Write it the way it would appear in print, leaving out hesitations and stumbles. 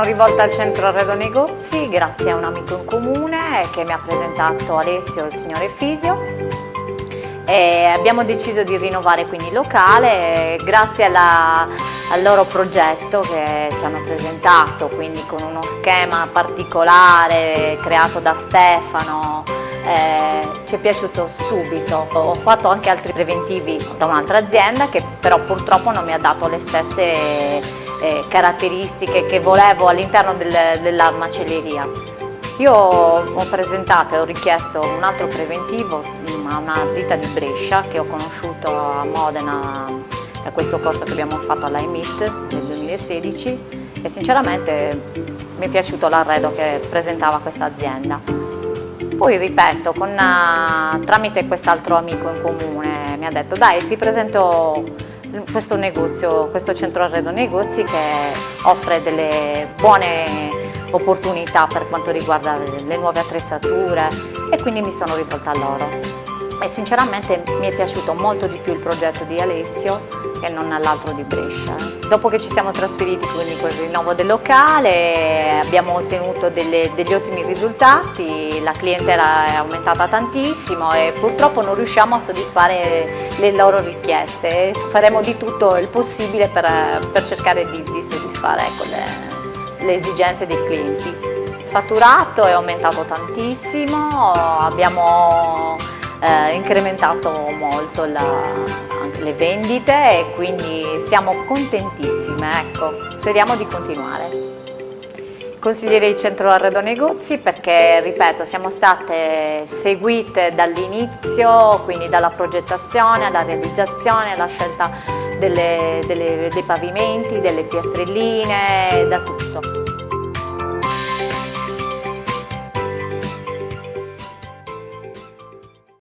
sono rivolta al centro arredo negozi grazie a un amico in comune che mi ha presentato Alessio, il signore Fisio. E abbiamo deciso di rinnovare quindi il locale grazie al loro progetto che ci hanno presentato, quindi con uno schema particolare creato da Stefano. Ci è piaciuto subito. Ho fatto anche altri preventivi da un'altra azienda che però purtroppo non mi ha dato le stesse caratteristiche che volevo all'interno della macelleria. Io ho presentato e ho richiesto un altro preventivo a una ditta di Brescia che ho conosciuto a Modena da questo corso che abbiamo fatto all'IMIT nel 2016 e sinceramente mi è piaciuto l'arredo che presentava questa azienda. Poi ripeto, tramite quest'altro amico in comune mi ha detto dai ti presento questo negozio, questo centro arredo negozi che offre delle buone opportunità per quanto riguarda le nuove attrezzature e quindi mi sono rivolta a loro e sinceramente mi è piaciuto molto di più il progetto di Alessio che non all'altro di Brescia. Dopo che ci siamo trasferiti quindi con il rinnovo del locale abbiamo ottenuto degli ottimi risultati, la clientela è aumentata tantissimo e purtroppo non riusciamo a soddisfare le loro richieste. Faremo di tutto il possibile per cercare di soddisfare le esigenze dei clienti. Il fatturato è aumentato tantissimo, abbiamo incrementato molto anche le vendite e quindi siamo contentissime, ecco, speriamo di continuare. Consiglierei il centro arredo negozi perché, ripeto, siamo state seguite dall'inizio, quindi dalla progettazione alla realizzazione, alla scelta dei pavimenti, delle piastrelline, da tutto.